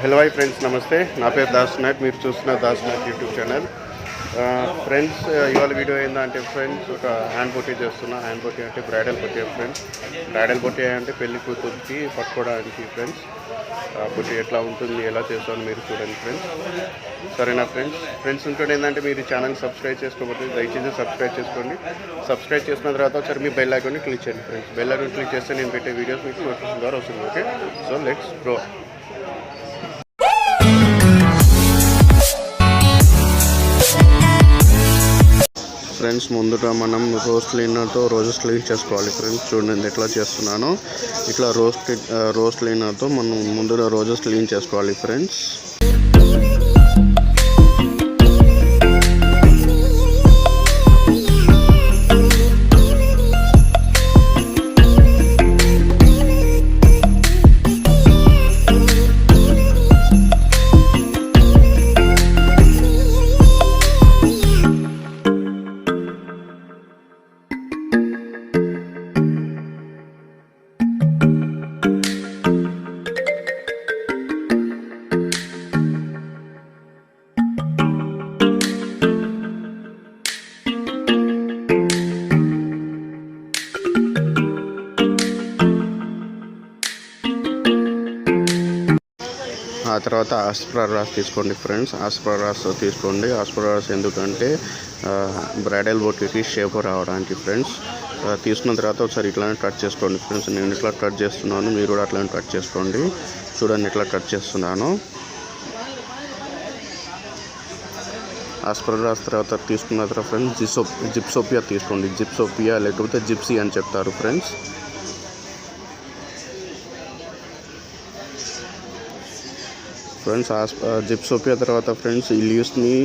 Hello hi friends, నమస్తే. నా పేరు దాసు నాయక్. మీరు చూస్తున్న Dasu Nayak YouTube channel. Friends, ఇవాళ వీడియో ఏంటంటే ఫ్రెండ్స్, ఒక హ్యాండ్ బొకే చేస్తున్నా. హ్యాండ్ బొకే అంటే bridal bouquet friends. Bridal bouquet అంటే పెళ్లి కూతురికి పట్టుకోవడానికి ఫ్రెండ్స్. బొకే ఎట్లా ఉంటుంది, ఎలా చేస్తామని మీరు చూడండి ఫ్రెండ్స్. సరేనా ఫ్రెండ్స్ ఇంకోటి ఏంటంటే, మీరు ఛానల్ సబ్స్క్రైబ్ చేసుకోకపోతే దయచేసి సబ్స్క్రైబ్ చేసుకోండి. సబ్స్క్రైబ్ చేసుకున్న తర్వాత ఒకసారి మీ బెల్ ఐకాన్ని క్లిక్ చేయండి ఫ్రెండ్స్. బెల్ ఐకాన్ క్లిక్ చేస్తే నేను పెట్టే వీడియోస్ మీకు నోటిఫికేషన్ ద్వారా వస్తుంది. Okay, so let's go. Friends, ముందుగా మనం రోజ్ క్లీనర్తో రోజెస్ క్లీన్ చేసుకోవాలి ఫ్రెండ్స్. చూడండి ఎట్లా చేస్తున్నాను. ఇట్లా రోజ్ క్లీనర్తో మనం ముందుగా రోజెస్ క్లీన్ చేసుకోవాలి ఫ్రెండ్స్. ఆ తర్వాత ఆస్ప్రారాస్ తీసుకోండి ఫ్రెండ్స్. ఆస్ప్రారాస్ తీసుకోండి. ఆస్ప్రారాస్ ఎందుకంటే బ్రైడల్ బొకేకి షేప్ రావడానికి ఫ్రెండ్స్. తీసుకున్న తర్వాత ఒకసారి ఇట్లానే కట్ చేసుకోండి ఫ్రెండ్స్. నేను ఇట్లా కట్ చేస్తున్నాను, మీరు కూడా అట్లానే కట్ చేసుకోండి. చూడండి ఇట్లా కట్ చేస్తున్నాను. ఆస్ప్రారాస్ తర్వాత తీసుకున్న తర్వాత ఫ్రెండ్స్ జిప్సోపియా తీసుకోండి. జిప్సోపియా లేకపోతే జిప్సీ అని చెప్తారు ఫ్రెండ్స్. జిప్సోపియా తర్వాత ఫ్రెండ్స్ ఈ లీవ్స్ని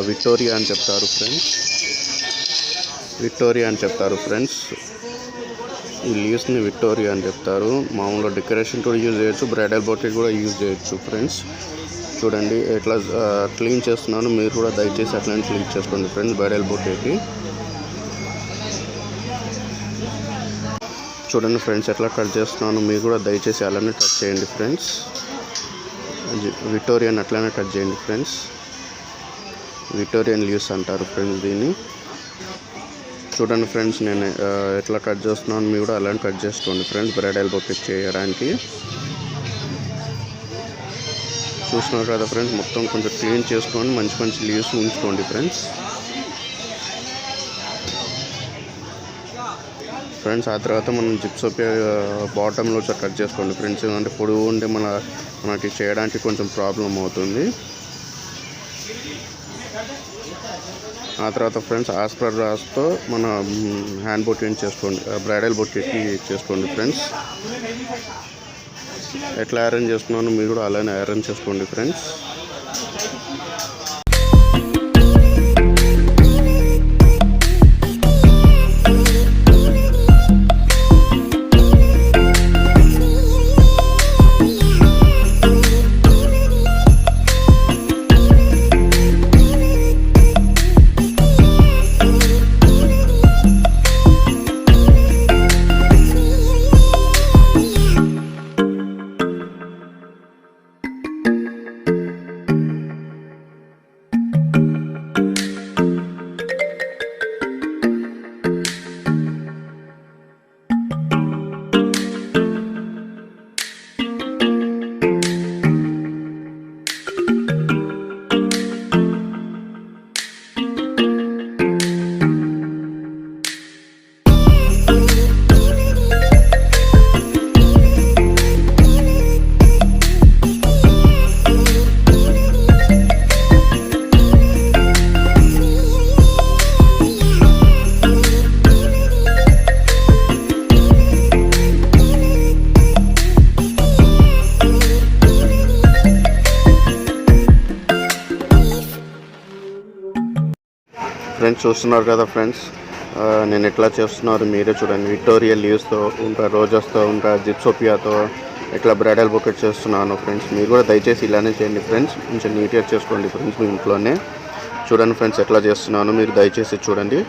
విక్టోరియా అని చెప్తారు ఫ్రెండ్స్. ఈ లీవ్స్ని విక్టోరియా అని చెప్తారు. మామూలుగా డెకరేషన్ కూడా యూజ్ చేయొచ్చు, బ్రైడల్ బొకే కూడా యూజ్ చేయొచ్చు ఫ్రెండ్స్. చూడండి ఎట్లా క్లీన్ చేస్తున్నాను, మీరు కూడా దయచేసి అట్లనే క్లీన్ చేసుకోండి ఫ్రెండ్స్ బ్రైడల్ బొకేకి. చూడండి ఫ్రెండ్స్ ఎట్లా కట్ చేస్తున్నాను, మీరు కూడా దయచేసి అలానే కట్ చేయండి ఫ్రెండ్స్. విక్టోరియన్ అట్లానే కట్ చేయండి ఫ్రెండ్స్. విక్టోరియన్ లీవ్స్ అంటారు ఫ్రెండ్స్ దీన్ని. చూడండి ఫ్రెండ్స్ నేను ఎట్లా కట్ చేస్తున్నాను, మీరు కూడా అలానే కట్ చేసుకోండి ఫ్రెండ్స్ బ్రైడల్ బొకే చేయడానికి. చూస్తున్నారు కదా ఫ్రెండ్స్, మొత్తం కొంచెం క్లీన్ చేసుకొని మంచి లీవ్స్ ఉంచుకోండి ఫ్రెండ్స్. ఆ తర్వాత మనం జిప్సోపియా బాటంలో కట్ చేసుకోండి ఫ్రెండ్స్. ఎందుకంటే పొడుగు ఉంటే మనకి చేయడానికి కొంచెం ప్రాబ్లం అవుతుంది. ఆ తర్వాత ఫ్రెండ్స్ ఆస్ప్రారాస్తో మన హ్యాండ్ బొకేని చేసుకోండి, బ్రైడల్ బొకేకి చేసుకోండి ఫ్రెండ్స్. ఎట్లా అరేంజ్ చేస్తున్నాను, మీరు కూడా అలానే అరేంజ్ చేసుకోండి ఫ్రెండ్స్. ఫ్రెండ్స్ చూస్తున్నారు కదా ఫ్రెండ్స్, నేను ఎట్లా చేస్తున్నారు మీరే చూడండి. విక్టోరియా లీవ్స్తో ఇంకా రోజెస్తో ఇంకా జిప్సోపియాతో ఇట్లా బ్రైడల్ బొకే చేస్తున్నాను ఫ్రెండ్స్. మీరు కూడా దయచేసి ఇలానే చేయండి ఫ్రెండ్స్. కొంచెం నీట్గా చేసుకోండి ఫ్రెండ్స్ మీ ఇంట్లోనే. చూడండి ఫ్రెండ్స్ ఎట్లా చేస్తున్నాను, మీరు దయచేసి చూడండి.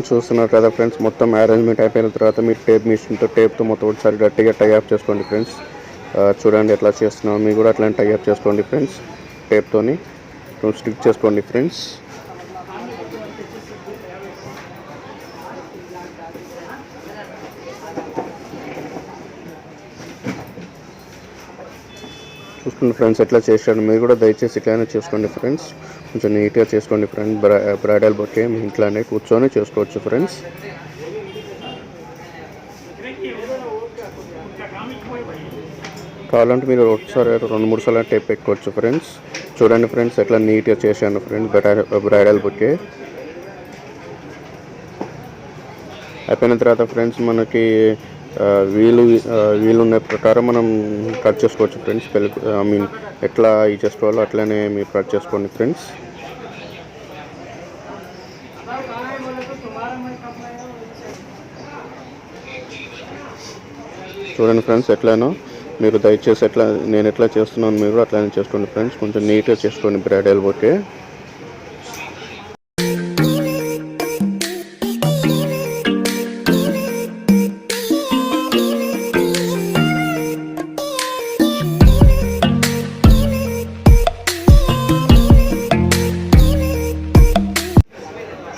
ఫ్రెండ్స్ చూస్తున్నారు కదా ఫ్రెండ్స్, మొత్తం అరేంజ్మెంట్ అయిపోయిన తర్వాత మీరు టేప్ మిషన్తో టేప్తో మొత్తం ఒకసారి గట్టిగా టైఅప్ చేసుకోండి ఫ్రెండ్స్. చూడండి ఎట్లా చేస్తున్నాం, మీరు కూడా అట్లా టైఅప్ చేసుకోండి ఫ్రెండ్స్. టేప్తోని స్టిక్ చేసుకోండి ఫ్రెండ్స్. చూసుకోండి ఫ్రెండ్స్ ఎట్లా చేశాను, మీరు కూడా దయచేసి ఇట్లానే చేసుకోండి ఫ్రెండ్స్. కొంచెం నీట్గా చేసుకోండి ఫ్రెండ్స్. బ్రైడల్ బొకే మీ ఇంట్లోనే కూర్చొని చేసుకోవచ్చు ఫ్రెండ్స్. కావాలంటే మీరు ఒకసారి 2-3 సార్లు టేప్ పెట్టుకోవచ్చు ఫ్రెండ్స్. చూడండి ఫ్రెండ్స్ ఎట్లా నీట్గా చేశాను ఫ్రెండ్స్ బ్రైడల్ బొకే. అయిపోయిన తర్వాత ఫ్రెండ్స్ మనకి వీలున్న ప్రకారం మనం కట్ చేసుకోవచ్చు ఫ్రెండ్స్. ఎట్లా చేసుకోవాలో అట్లనే మీరు కట్ చేసుకోండి ఫ్రెండ్స్. చూడండి ఫ్రెండ్స్ ఎట్లానో మీరు దయచేసి నేను ఎట్లా చేస్తున్నాను మీరు కూడా అట్లానే చేసుకోండి ఫ్రెండ్స్. కొంచెం నీట్గా చేసుకోండి బ్రైడల్ బొకే.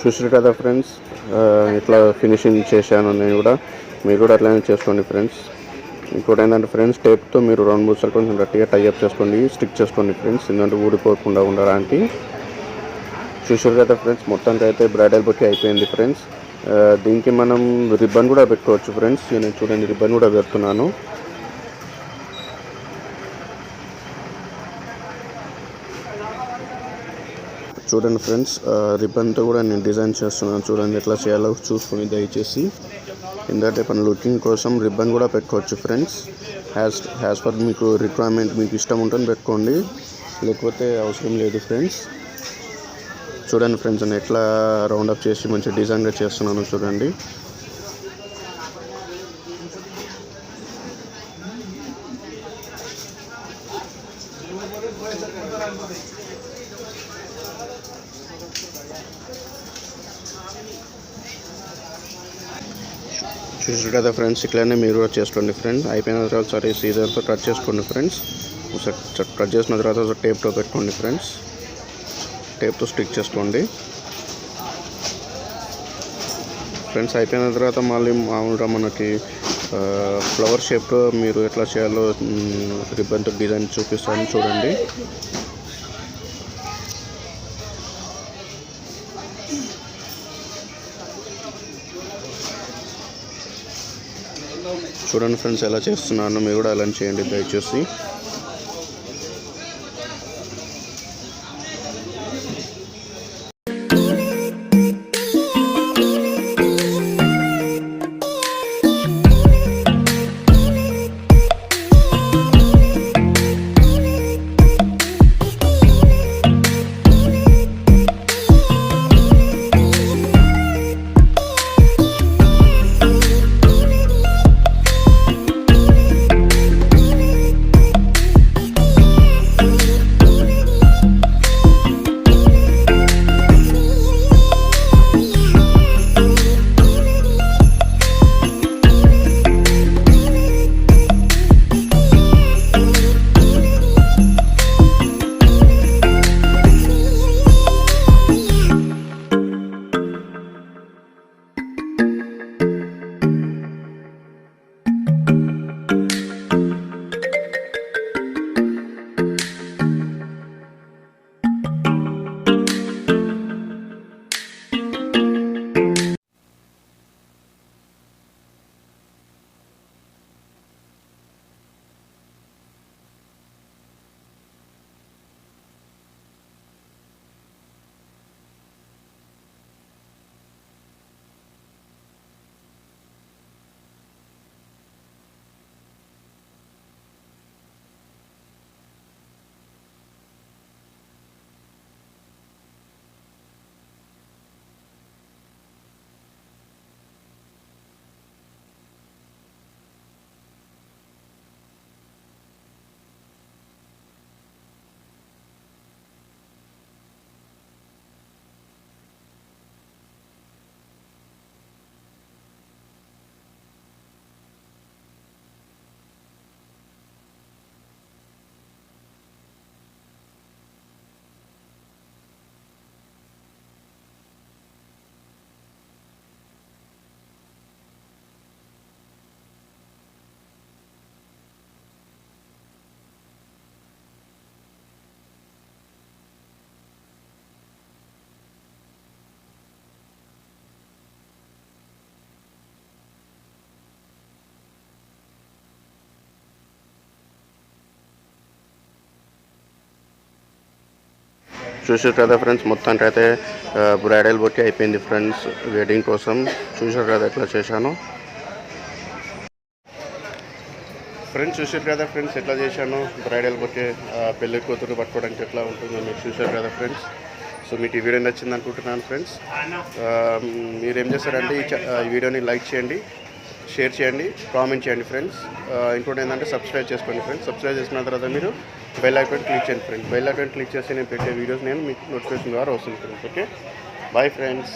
చూసారు కదా ఫ్రెండ్స్ ఇట్లా ఫినిషింగ్ చేశాను నేను కూడా, మీరు కూడా అట్లానే చేసుకోండి ఫ్రెండ్స్. ఇంకోటి ఏంటంటే ఫ్రెండ్స్, టేప్తో మీరు 2-3 సార్లు కొంచెం గట్టిగా టైఅప్ చేసుకోండి, స్టిక్ చేసుకోండి ఫ్రెండ్స్, ఎందుకంటే ఊడిపోకుండా ఉండడానికి. చూసారు కదా ఫ్రెండ్స్ మొత్తానికి అయితే బ్రైడల్ బొకే అయిపోయింది ఫ్రెండ్స్. దీనికి మనం రిబ్బన్ కూడా పెట్టుకోవచ్చు ఫ్రెండ్స్. నేను చూడండి రిబ్బన్ కూడా పెడుతున్నాను. చూడండి ఫ్రెండ్స్ రిబ్బన్తో కూడా నేను డిజైన్ చేస్తున్నాను. చూడండి ఎట్లా చేయాలో చూసుకొని దయచేసి. ఎందుకంటే మన లుకింగ్ కోసం రిబ్బన్ కూడా పెట్టుకోవచ్చు ఫ్రెండ్స్. యాజ్ పర్ మీకు రిక్వైర్మెంట్, మీకు ఇష్టం ఉంటుంది పెట్టుకోండి, లేకపోతే అవసరం లేదు ఫ్రెండ్స్. చూడండి ఫ్రెండ్స్ నేను ఎట్లా రౌండప్ చేసి మంచి డిజైన్గా చేస్తున్నాను చూడండి. చూసారు కదా ఫ్రెండ్స్ ఇట్లానే మీరు కూడా చేసుకోండి ఫ్రెండ్స్. అయిపోయిన తర్వాత సరే సీజర్తో కట్ చేసుకోండి ఫ్రెండ్స్. కట్ చేసిన తర్వాత టేప్తో పెట్టుకోండి ఫ్రెండ్స్. టేప్తో స్టిక్ చేసుకోండి ఫ్రెండ్స్. అయిపోయిన తర్వాత మళ్ళీ మామూలుగా మనకి ఫ్లవర్ షేప్తో మీరు ఎట్లా చేయాలో రిబ్బన్తో డిజైన్ చూపిస్తాను చూడండి. చూడండి ఫ్రెండ్స్ ఎలా చేస్తున్నాను, మీరు కూడా అలా చేయండి దయచేసి. చూసారు కదా ఫ్రెండ్స్, మొత్తానికి అయితే బ్రైడల్ బొకే అయిపోయింది ఫ్రెండ్స్. వెడ్డింగ్ కోసం చూసారు కదా ఎట్లా చేశాను ఫ్రెండ్స్. చూసారు కదా ఫ్రెండ్స్ ఎట్లా చేశాను బ్రైడల్ బొకే. పెళ్లి కూతురు పట్టుకోవడానికి ఎట్లా ఉంటుందో మీరు చూసారు కదా ఫ్రెండ్స్. సో మీకు ఈ వీడియో నచ్చింది అనుకుంటున్నాను ఫ్రెండ్స్. మీరేం చేస్తారంటే ఈ వీడియోని లైక్ చేయండి, షేర్ చేయండి, కామెంట్ చేయండి ఫ్రెండ్స్. ఇంకోటి ఏంటంటే సబ్స్క్రైబ్ చేసుకోండి ఫ్రెండ్స్. సబ్స్క్రైబ్ చేసుకున్న తర్వాత మీరు బెల్ ఐకాన్ క్లిక్ చేయండి ఫ్రెండ్స్. బెల్ ఐకాన్ క్లిక్ చేసి నేను పెట్టే వీడియోస్ నేను మీకు నోటిఫికేషన్ ద్వారా వస్తుంది ఫ్రెండ్స్. Okay, bye friends.